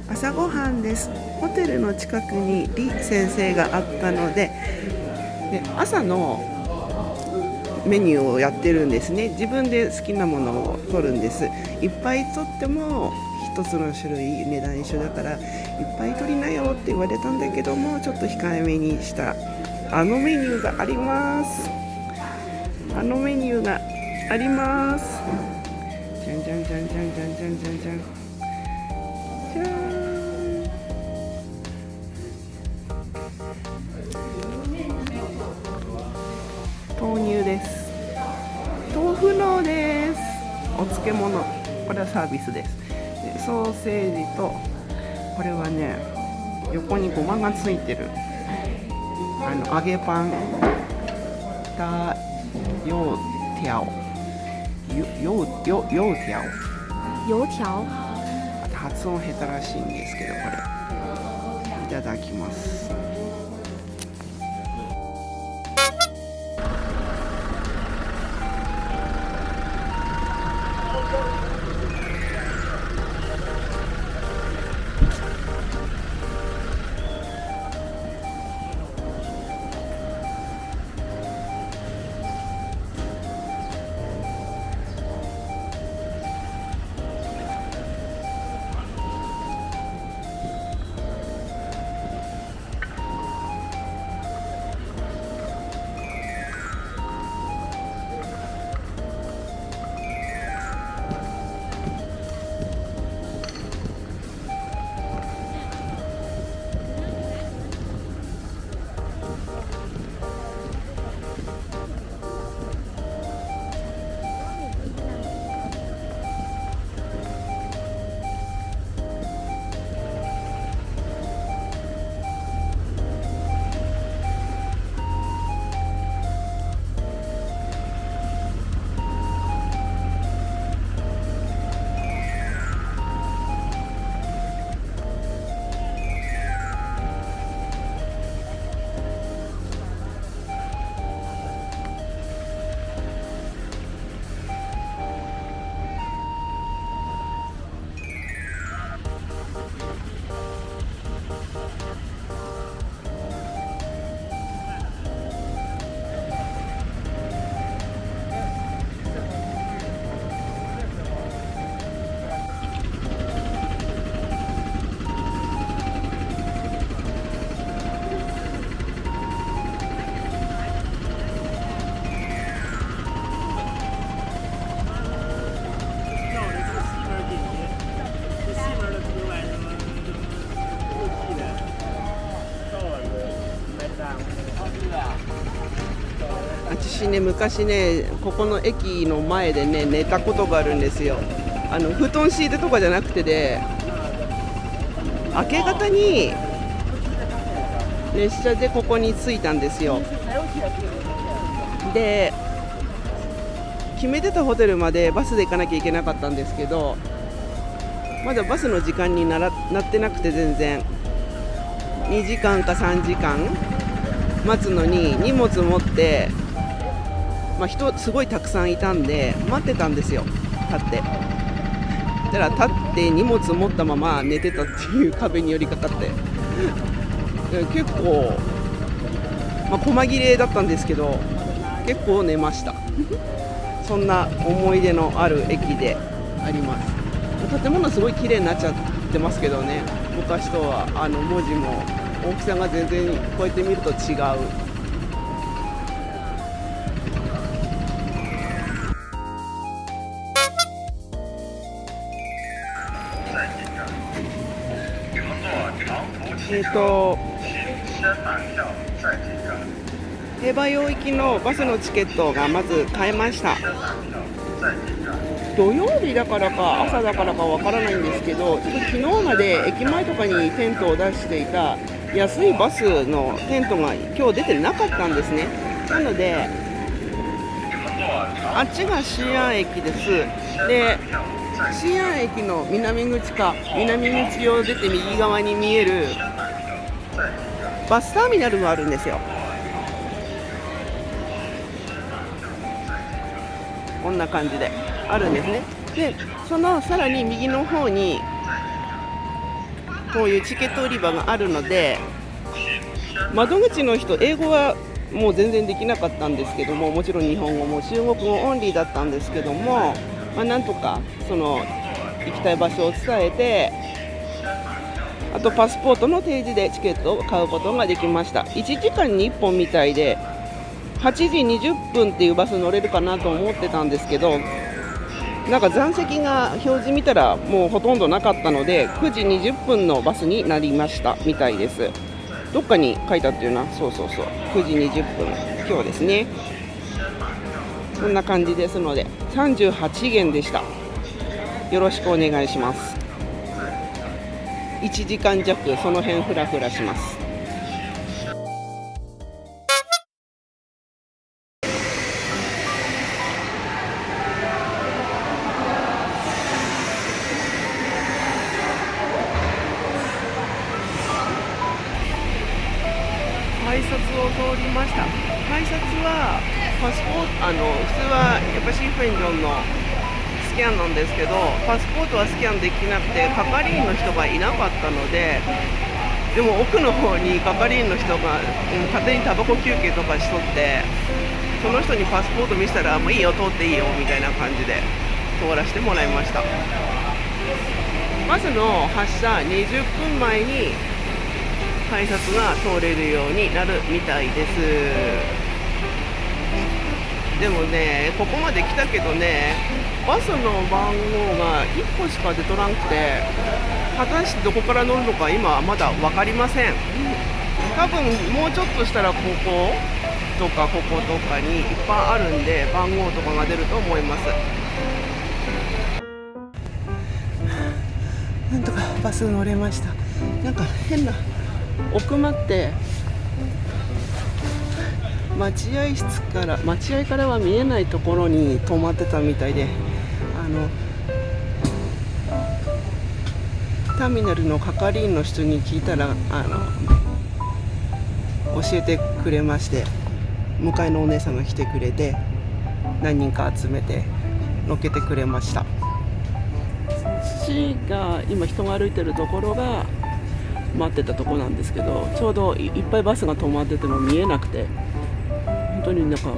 朝ごはんです。ホテルの近くに李先生があったので、朝のメニューをやってるんですね。自分で好きなものを取るんです。いっぱい取っても一つの種類値段一緒だからいっぱい取りなよって言われたんだけども、ちょっと控えめにしたあのメニューがあります。あのメニューがあります。じゃんじゃんじゃんじゃんじゃんじゃんじゃんじゃんじゃーん。豆乳です。豆腐のです。お漬物、これはサービスです。でソーセージと、これはね、横にごまがついてる揚げパン、大油条、油条、油条。発音下手らしいんですけど、これいただきます。私ね、昔ね、ここの駅の前でね、寝たことがあるんですよ。布団敷いてとかじゃなくてで、明け方に列車でここに着いたんですよ。で、決めてたホテルまでバスで行かなきゃいけなかったんですけど、まだバスの時間になってなくて、全然2時間か3時間待つのに荷物持って、人すごいたくさんいたんで待ってたんですよ。立って、だから立って荷物持ったまま寝てたっていう、壁に寄りかかって結構、細切れだったんですけど結構寝ましたそんな思い出のある駅であります。建物すごい綺麗になっちゃってますけどね、昔とは文字も大きさが全然こうやって見ると違う。平和洋行きのバスのチケットがまず買えました。土曜日だからか朝だからかわからないんですけど、ちょっと昨日まで駅前とかにテントを出していた安いバスのテントが今日出てなかったんですね。なのであっちが西安駅です。で、西安駅の南口を出て右側に見えるバスターミナルがあるんですよ。こんな感じであるんですね。でそのさらに右の方にこういうチケット売り場があるので、窓口の人英語はもう全然できなかったんですけども、もちろん日本語も中国語オンリーだったんですけども、なんとかその行きたい場所を伝えて、あとパスポートの提示でチケットを買うことができました。1時間に1本みたいで8時20分っていうバス乗れるかなと思ってたんですけど、なんか残席が表示見たらもうほとんどなかったので9時20分のバスになりましたみたいです。どっかに書いてあったよな。そう9時20分今日ですね。こんな感じですので38元でした。よろしくお願いします。1時間弱その辺フラフラします。改札を通りました。改札はパスポート普通はやっぱシーフェンジョンのスキャンなんですけど、パスポートはスキャンできなくて係員の人がいなかったので、でも奥の方に係員の人が、勝手にタバコ休憩とかしとって、その人にパスポート見せたらもういいよ通っていいよみたいな感じで通らせてもらいました。バスの発車20分前に改札が通れるようになるみたいです。でもね、ここまで来たけどね、バスの番号が1個しか出とらんくて、果たしてどこから乗るのか今はまだ分かりません。多分もうちょっとしたらこことかこことかにいっぱいあるんで、番号とかが出ると思います。なんとかバス乗れました。なんか変な奥まって待合からは見えないところに止まってたみたいで、ターミナルの係員の人に聞いたら教えてくれまして、迎えのお姉さんが来てくれて何人か集めて乗っけてくれました。が今人が歩いてるところが待ってたところなんですけど、ちょうどいっぱいバスが止まってても見えなくて、本当になんか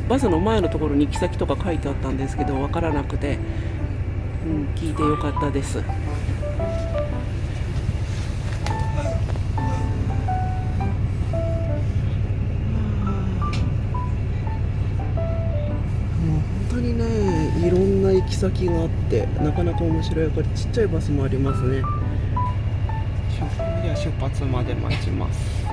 バスの前のところに行き先とか書いてあったんですけど分からなくて、聞いてよかったです。もう本当にね、いろんな行き先があってなかなか面白い。これちっちゃいバスもありますね。出発まで待ちます。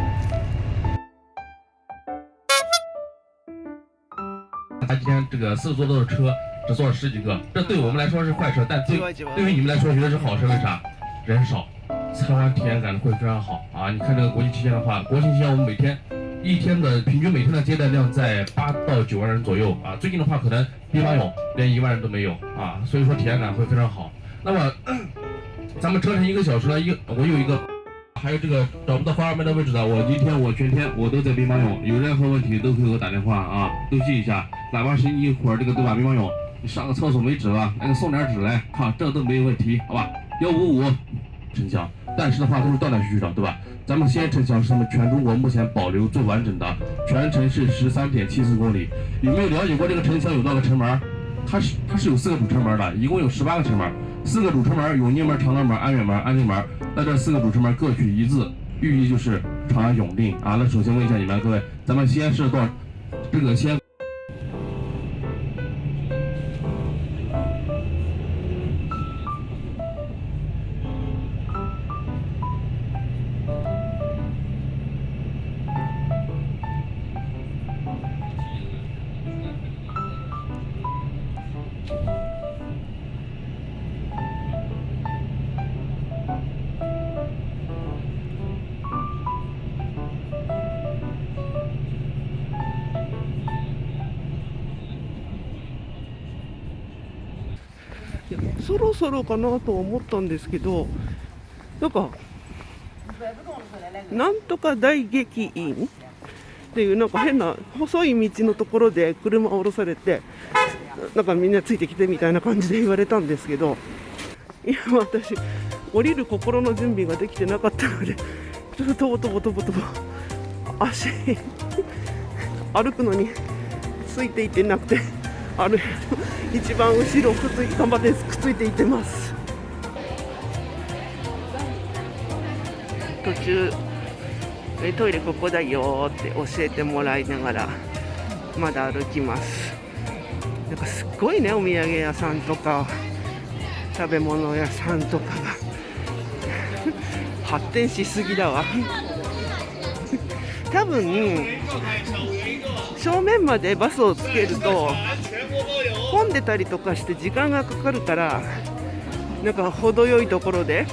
他今天这个4座的车只坐了10几个，这对我们来说是坏车，但对于你们来说绝对是好事。为啥？人少，参观体验感会非常好啊！你看这个国际期间的话，国庆期间我们一天的平均每天的接待量在8到9万人左右啊。最近的话可能兵马俑连1万人都没有啊，所以说体验感会非常好。那么咱们车程1个小时呢，我有一个。还有这个找不到方向盘的位置的，我全天我都在兵马俑，有任何问题都可以给我打电话啊，都记一下。哪怕是你一会儿这个对吧，兵马俑你上个厕所没纸了，那个送点纸来，看这都没有问题，好吧？155城墙，但是的话都是断断续续的，对吧？咱们西安城墙是我们全中国目前保留最完整的，全程是13.74公里。有没有了解过这个城墙有多少个城门？它是有4个主城门的，一共有18个城门，4个主城门：永宁门、长乐门、安远门、安定门。那这4个主城门各取1字，寓意就是长安永定啊。那首先问一下你们各位，咱们西安市这个西安。そろそろかなと思ったんですけど、なんかなんとか大劇院っていうなんか変な細い道のところで車を降ろされて、なんかみんなついてきてみたいな感じで言われたんですけど、今私降りる心の準備ができてなかったので、ちょっととぼ足歩くのについていってなくて、一番後ろ頑張ってくっついていってます。途中トイレここだよって教えてもらいながらまだ歩きます。なんかすっごいね、お土産屋さんとか食べ物屋さんとかが発展しすぎだわ多分正面までバスをつけると混んでたりとかして時間がかかるから、なんか程よいところで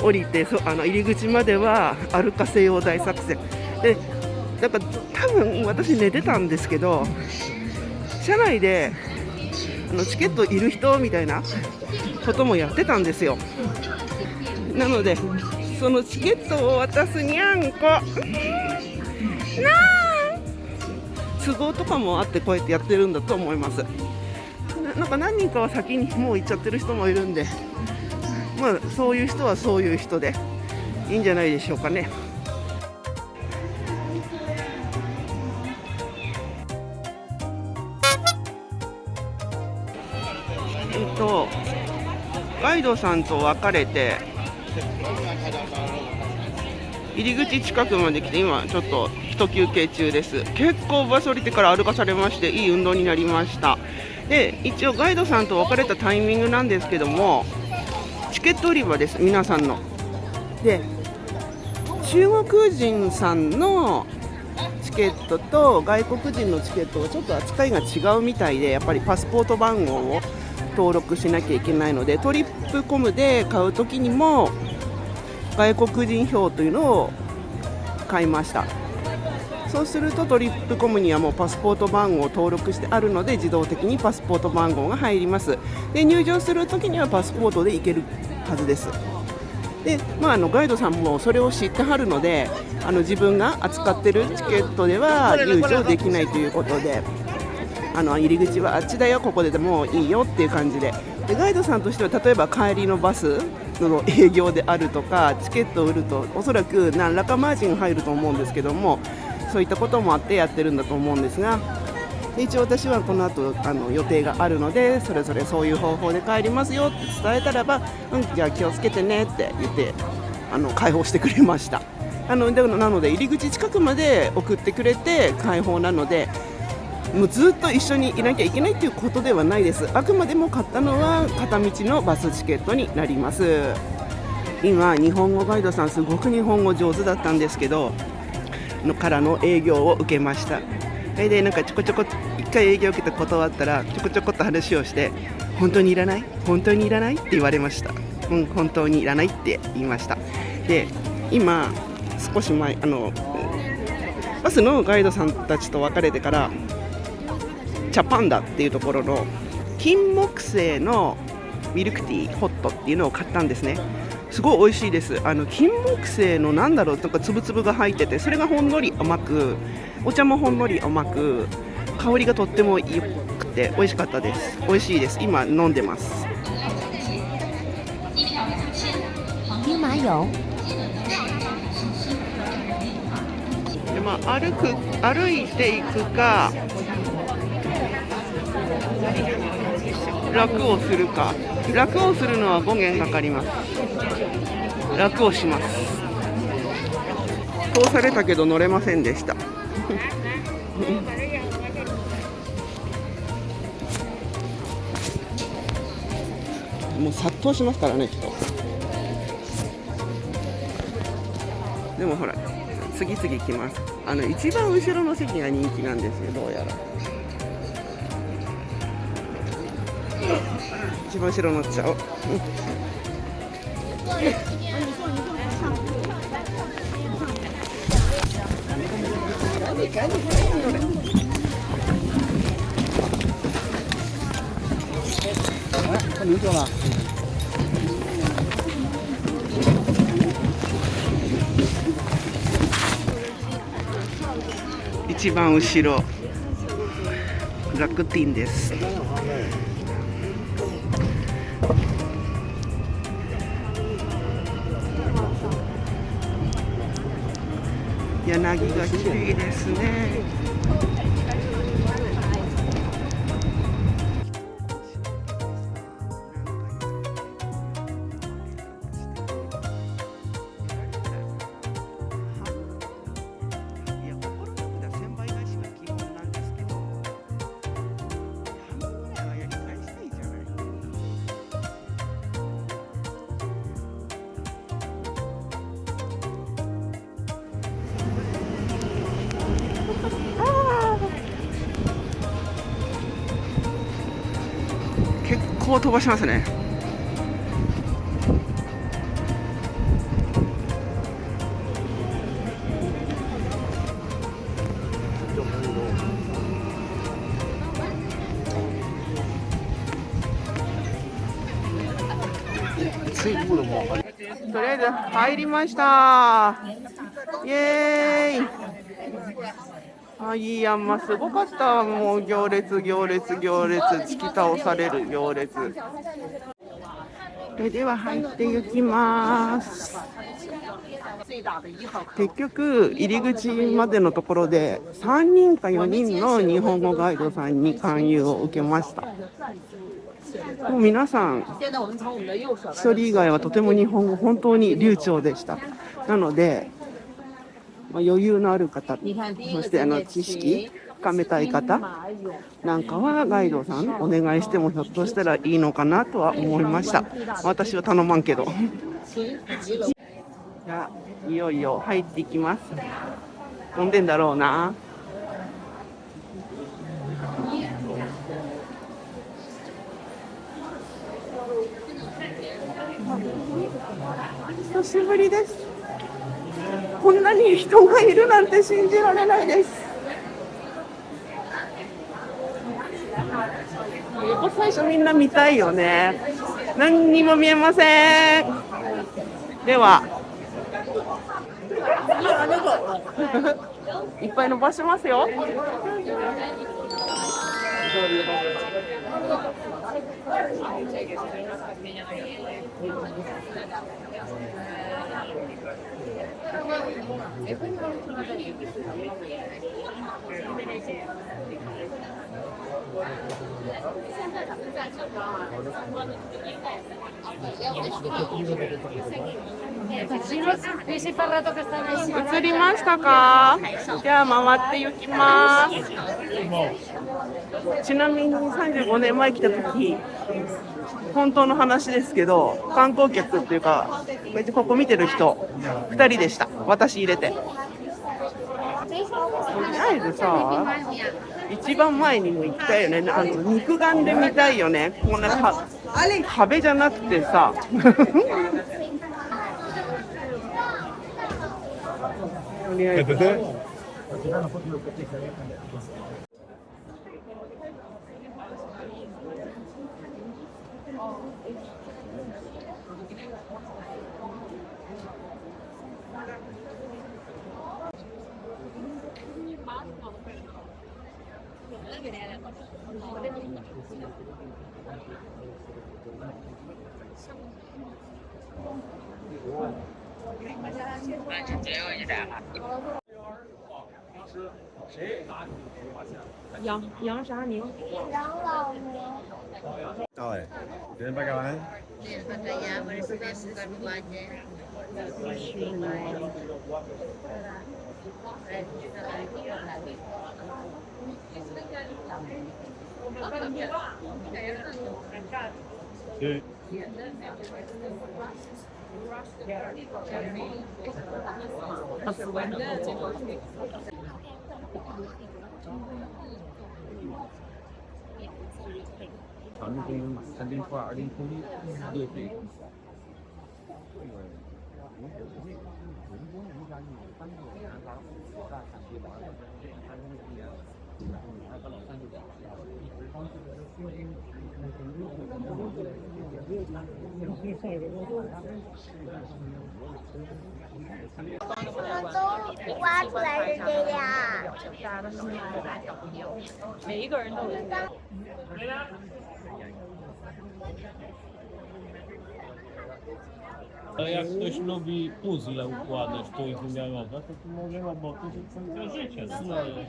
降りて入り口までは歩かせよう大作戦で、なんか多分私寝てたんですけど、車内でチケットいる人みたいなこともやってたんですよ。なのでそのチケットを渡すにゃんこ都合とかもあってこうやってやってるんだと思います。なんか何人かは先にもう行っちゃってる人もいるんで、まあそういう人はそういう人でいいんじゃないでしょうかね。ガイドさんと別れて入り口近くまで来て、今ちょっと一休憩中です。結構バス降りてから歩かされまして、いい運動になりました。で、一応ガイドさんと別れたタイミングなんですけども、チケット売り場です、皆さんの。で、中国人さんのチケットと外国人のチケットはちょっと扱いが違うみたいで、やっぱりパスポート番号を登録しなきゃいけないので、トリップコムで買うときにも外国人票というのを買いました。そうするとトリップコムにはもうパスポート番号を登録してあるので、自動的にパスポート番号が入ります。で、入場するときにはパスポートで行けるはずです。で、ガイドさんもそれを知ってはるので、自分が扱ってるチケットでは入場できないということで、入り口はあっちだよ、ここでもいいよっていう感じで、ガイドさんとしては例えば帰りのバスの営業であるとか、チケットを売るとおそらく何らかマージン入ると思うんですけども、そういったこともあってやってるんだと思うんですが、一応私はこの後予定があるので、それぞれそういう方法で帰りますよって伝えたらば、じゃあ気をつけてねって言って開放してくれました。なので入り口近くまで送ってくれて開放なので、もうずっと一緒にいなきゃいけないということではないです。あくまでも買ったのは片道のバスチケットになります。今日本語ガイドさんすごく日本語上手だったんですけどからの営業を受けました。でなんかちょこちょこ一回営業を受けて断ったらちょこちょこっと話をして、本当にいらない本当にいらないって言われました。本当にいらないって言いました。で今少し前バスのガイドさんたちと別れてからチャパンダっていうところの金木犀のミルクティーホットっていうのを買ったんですね。すごい美味しいです。金木犀のなんか粒々が入ってて、それがほんのり甘く、お茶もほんのり甘く、香りがとっても良くて美味しかったです。美味しいです。今飲んでます。兵马俑。で歩いていくか楽をするか。楽をするのは5元かかります。楽をします。通されたけど乗れませんでしたもう殺到しますからね、人。でもほら次々来ます。一番後ろの席が人気なんですよ、どうやら。一番後ろ乗っちゃおう。您坐了。一番後ろ楽天です。柳が綺麗ですね。結構飛ばしますね。とりあえず入りました。イエーイ。あ、いいやん、すごかった。もう行列突き倒される行列。それでは入っていきます。結局入り口までのところで3人か4人の日本語ガイドさんに勧誘を受けました。もう皆さん1人以外はとても日本語本当に流暢でした。なので、余裕のある方、そして知識深めたい方なんかはガイドさんお願いしてもひょっとしたらいいのかなとは思いました。私は頼まんけど。じゃあいよいよ入っていきます。混んでんだろうな。久しぶりです。こんなに人がいるなんて信じられないです。最初みんな見たいよね。何にも見えません。ではいっぱい伸ばしますよ。映りましたか？じゃあ回って行きます。ちなみに35年前来た時、本当の話ですけど、観光客っていうかここ見てる人2人でした。私入れて。とりあえずさ、一番前にも行きたいよね。肉眼で見たいよね。こんな壁じゃなくてさ。とりあえず杨啥宁？养老宁。Rồi, đến bác các bạn. Thân đi qua đi không đi được thì 都挖出来是这样。每一个人都有。Jak ktoś lubi puzzle układać, to ich wymianowe, to może roboty do życia znaje.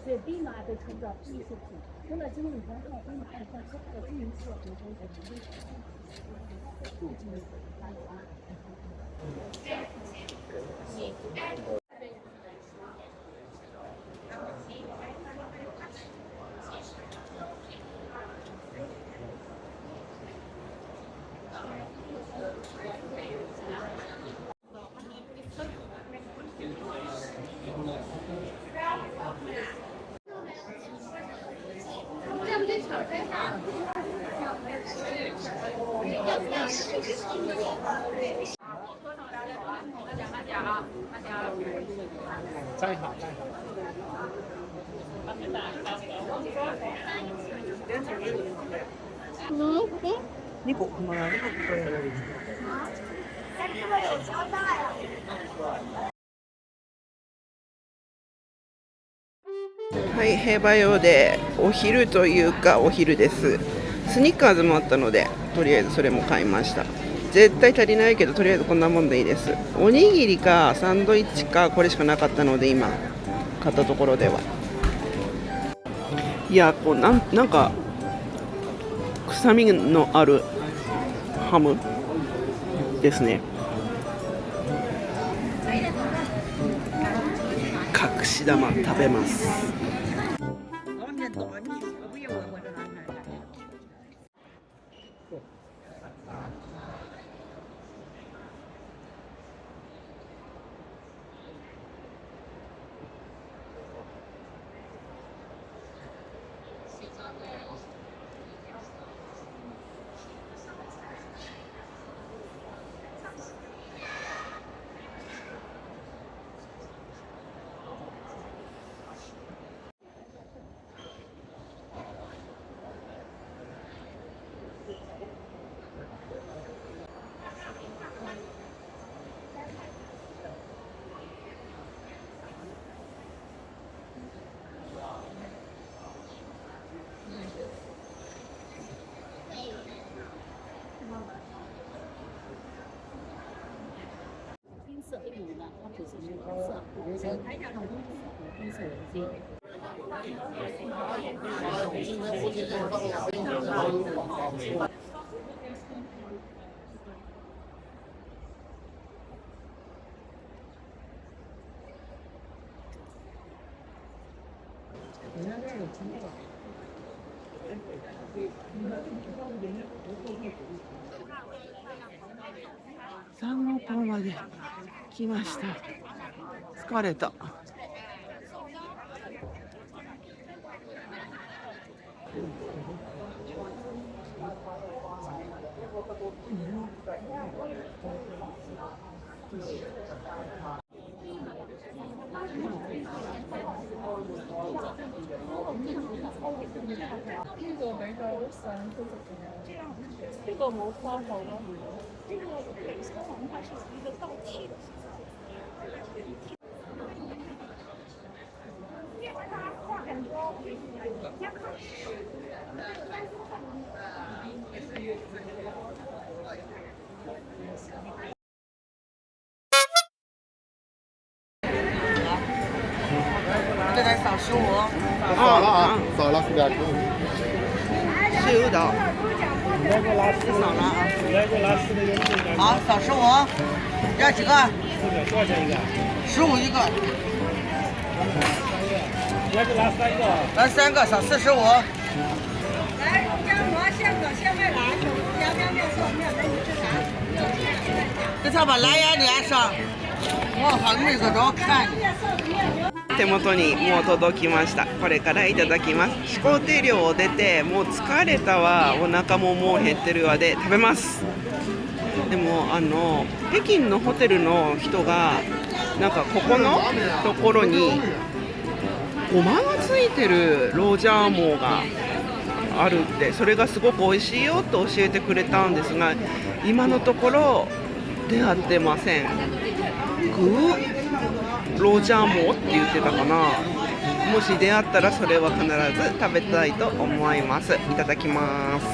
对兵马被称作第一次品，除了经历前后，兵马按照之后的经营策略中的能力不经营再好，再好。2個かな。但是我有交代啊。はい、兵馬俑でお昼というかお昼です。スニッカーズもあったので、とりあえずそれも買いました。絶対足りないけど、とりあえずこんなもんでいいです。おにぎりかサンドイッチかこれしかなかったので、今買ったところでは。いや、こうなんか臭みのあるハムですね。隠し玉食べます。金色的母呢，它只是红色，红色，红色为基。3の塔まで来ました。疲れた。这个没花好吗？这个北仓王它是一个倒替的。这得扫15。扫了啊，扫了2个。15刀。你来给我拿10扫了啊。你来给我拿10的有10个。好，扫15。要几个4个，多少钱一个？15一个。你来给我拿3个。来3个，扫45。来，肉夹馍现烤现卖辣，凉面面色面来你吃啥？给他把蓝牙连上。我好妹子都看你。手元にもう届きました。これからいただきます。始皇帝陵を出てもう疲れたわ、お腹ももう減ってるわで食べます。でも北京のホテルの人がなんかここのところにごまがついてるロージャーモーがあるって、それがすごく美味しいよと教えてくれたんですが、今のところ出会ってません。ロージャーモーって言ってたかな。もし出会ったらそれは必ず食べたいと思います。いただきます。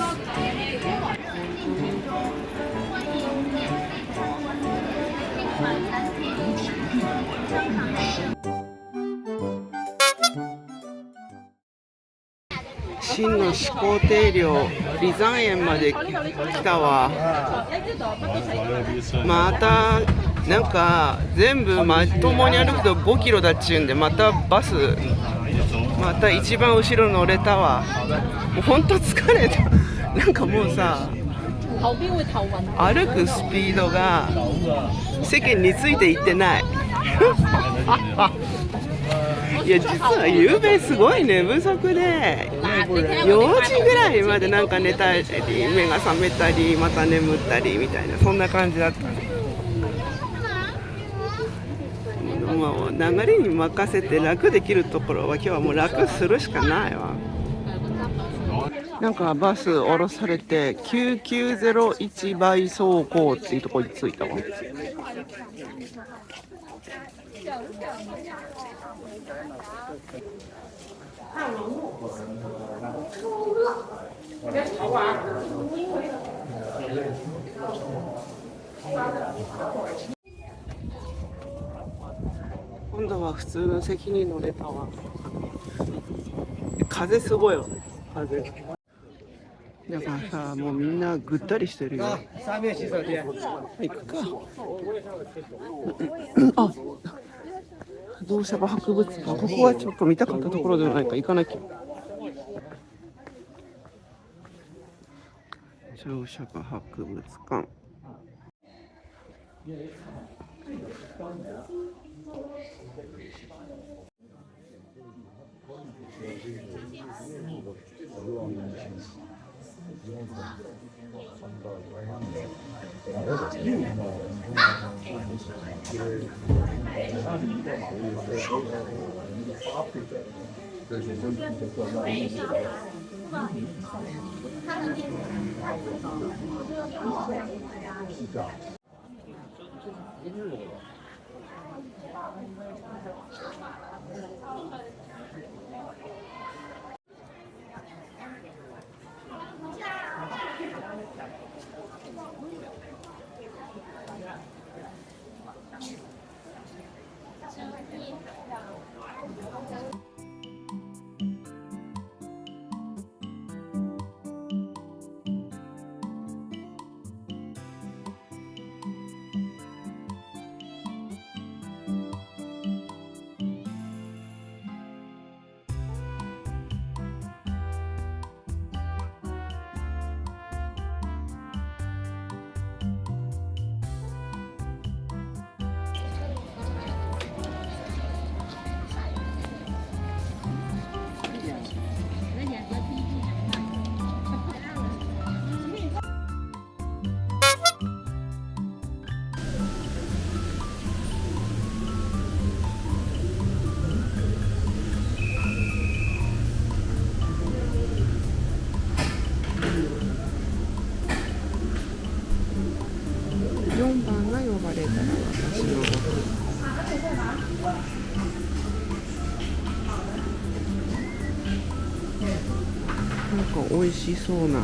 真の始皇帝陵離山園まで来たわ。またなんか全部まともに歩くと5キロだっちゅうんで、またバスまた一番後ろ乗れたわ。もうほんと疲れた。なんかもうさ、歩くスピードが世間についていってない。いや実は夕べすごい寝不足で4時ぐらいまでなんか寝たり目が覚めたりまた眠ったりみたいな、そんな感じだった。もう流れに任せて楽できるところは今日はもう楽するしかないわ。なんかバス降ろされて9901倍走行っていうところに着いたわ。今度は普通の席に乗れたわ。風すごいよね、風。だからさ、もうみんなぐったりしてるよ。行くか。あ、自動車博物館、ここはちょっと見たかったところではないか、行かなきゃ。自動車博物館。4番が呼ばれたら私の僕。なんか美味しそうな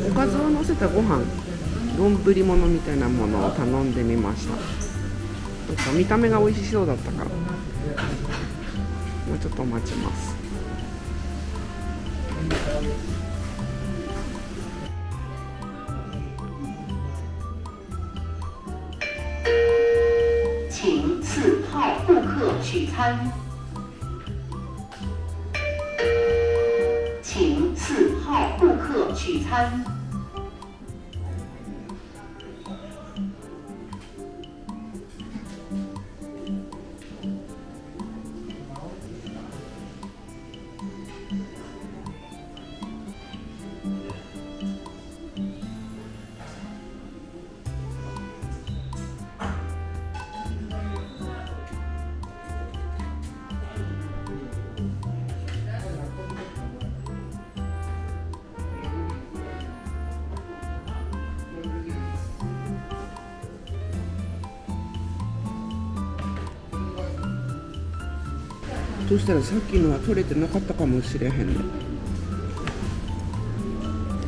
おかずを乗せたご飯、丼物みたいなものを頼んでみました。なんか見た目が美味しそうだったから。もうちょっと待ちます。请4号顾客取餐。请4号顾客取餐。そしたらさっきのは取れてなかったかもしれへんね。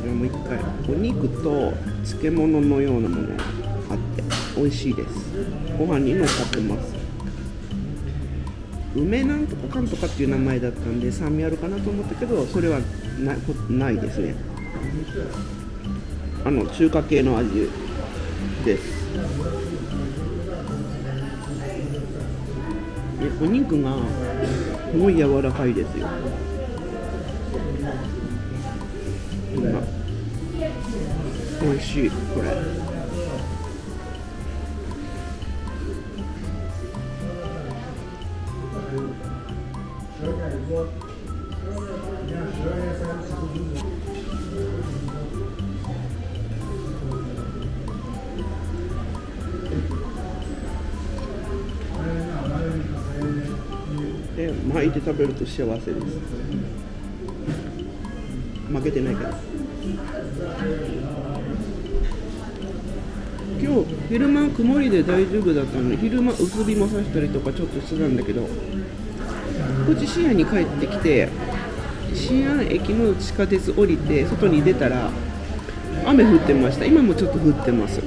でもう一回お肉と漬物のようなものがあって美味しいです。ご飯に乗っかってます。梅なんとかかんとかっていう名前だったんで酸味あるかなと思ったけど、それはないですね。中華系の味です。お肉がすごい柔らかいですよ。美味しいこれ。で巻いて食べると幸せです。負けてないから。今日昼間曇りで大丈夫だったので、昼間薄日もさしたりとかちょっとしてたんだけど、こっちシアに帰ってきて、シア駅の地下鉄降りて外に出たら雨降ってました。今もちょっと降ってます。